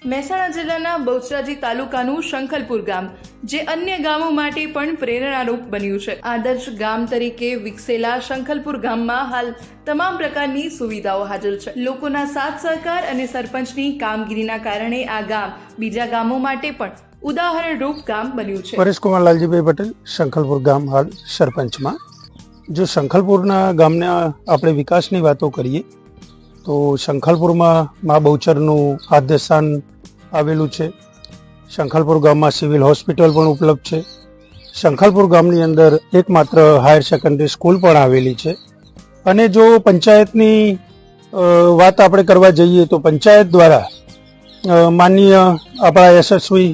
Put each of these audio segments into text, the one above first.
મહેસાણા જિલ્લાના બહુચરાજી તાલુકાનું શંખલપુર ગામ જે અન્ય ગામો માટે પણ પ્રેરણારૂપ બન્યું છે. આદર્શ ગામ તરીકે વિકસેલા શંખલપુર ગામમાં હાલ તમામ પ્રકારની સુવિધાઓ હાજર છે. લોકોના સાથ સહકાર અને સરપંચની કામગીરીના કારણે આ ગામ બીજા ગામો માટે પણ ઉદાહરણરૂપ ગામ બન્યું છે. પરેશકુમાર લાલજીભાઈ પટેલ, શંખલપુર ગામ હાલ સરપંચમાં. જો શંખલપુરના ગામના આપણે વિકાસની વાતો કરીએ તો શંખલપુરમાં મા બહુચરનું આદ્યસ્થાન આવેલું છે. શંખલપુર ગામમાં સિવિલ હોસ્પિટલ પણ ઉપલબ્ધ છે. શંખલપુર ગામની અંદર એકમાત્ર હાયર સેકન્ડરી સ્કૂલ પણ આવેલી છે. અને જો પંચાયતની વાત આપણે કરવા જઈએ તો પંચાયત દ્વારા માનનીય આપણા યશસ્વી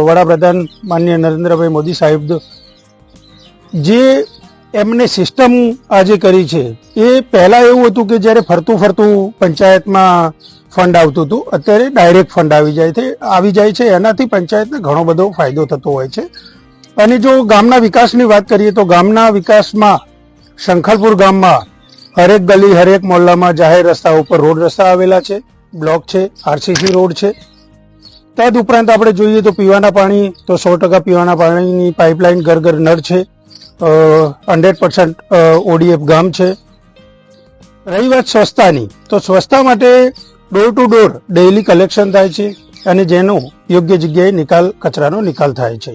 વડાપ્રધાન માનનીય નરેન્દ્રભાઈ મોદી સાહેબ જે એમને સિસ્ટમ આજે કરી છે એ પહેલા એવું હતું કે જ્યારે ફરતું પંચાયતમાં ફંડ આવતું હતું, અત્યારે ડાયરેક્ટ ફંડ આવી જાય છે. એનાથી પંચાયતને ઘણો બધો ફાયદો થતો હોય છે. અને જો ગામના વિકાસની વાત કરીએ તો ગામના વિકાસમાં શંખલપુર ગામમાં હરેક ગલી હરેક મોહલ્લામાં જાહેર રસ્તા ઉપર રોડ રસ્તા આવેલા છે, બ્લોક છે, આરસીસી રોડ છે. તદ ઉપરાંત આપણે જોઈએ તો પીવાના પાણી તો 100% પીવાના પાણીની પાઇપલાઇન ઘર ઘર નળ છે. 100% ઓડીએફ ગામ છે. રહી વાત સ્વચ્છતાની તો સ્વચ્છતા માટે door to door daily collection થાય છે અને જેનો યોગ્ય જગ્યાએ કચરાનો નિકાલ થાય છે.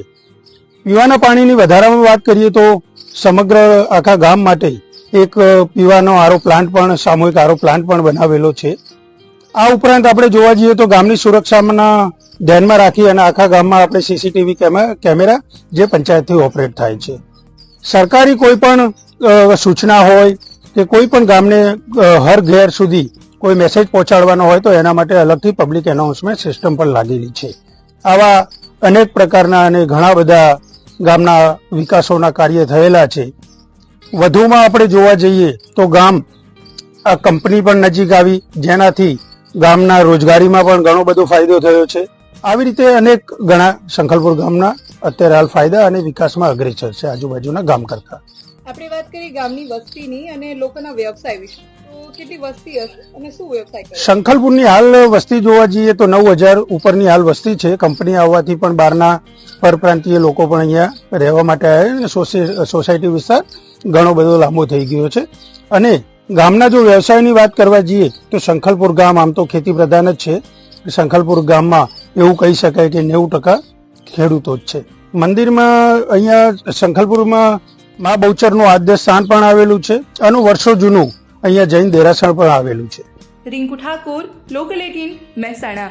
પીવાના પાણીની વધારામાં વાત કરીએ તો સમગ્ર આખા ગામ માટે એક પીવાનો આરો પ્લાન્ટ પણ સામૂહિક આરો પ્લાન્ટ પણ બનાવેલો છે. આ ઉપરાંત આપણે જોવા જઈએ તો ગામની સુરક્ષાના ધ્યાનમાં રાખી અને આખા ગામમાં આપણે સીસીટીવી કેમેરા જે પંચાયતથી ઓપરેટ થાય છે. સરકારી કોઈ પણ સૂચના હોય કે કોઈ પણ ગામને હર ઘેર સુધી કોઈ મેસેજ પહોંચાડવાનો હોય તો એના માટે અલગથી પબ્લિક એનાઉન્સમેન્ટ સિસ્ટમ પણ લાગેલી છે. આવા અનેક પ્રકારના અને ઘણા બધા ગામના વિકાસોના કાર્ય થયેલા છે. વધુમાં આપણે જોવા જઈએ તો ગામ આ કંપની પણ નજીક આવી જેનાથી ગામના રોજગારીમાં પણ ઘણો બધો ફાયદો થયો છે. આવી રીતે અનેક ઘણા શંખલપુર ગામના અત્યારે હાલ ફાયદા અને વિકાસમાં અગ્રેસર છે આજુબાજુના ગામ કરતા. આપણે વાત કરી ગામની વસ્તીની અને લોકોના વ્યવસાય વિશે, તો કેટલી વસ્તી હશે અને શું વ્યવસાય કરે? શંખલપુરની હાલ વસ્તી જોવા જઈએ તો 9,000 ઉપરની હાલ વસ્તી છે. કંપની આવવાથી પણ બહારના પરપ્રાંતીય લોકો પણ અહીંયા રહેવા માટે આવ્યા. સોસાયટી વિસ્તાર ઘણો બધો લાંબો થઈ ગયો છે. અને ગામના જો વ્યવસાયની વાત કરવા જઈએ તો શંખલપુર ગામ આમ તો ખેતી પ્રધાન જ છે. શંખલપુર ગામમાં એવું કહી શકાય કે 90% ખેડૂતો જ છે. મંદિરમાં અહીંયા શંખલપુરમાં મા બહુચરનું આદ્ય સ્થાન પણ આવેલું છે અને વર્ષો જૂનું અહીંયા જૈન દેરાસર પણ આવેલું છે. રિંકુ ઠાકોર, લોકલ 18, મહેસાણા.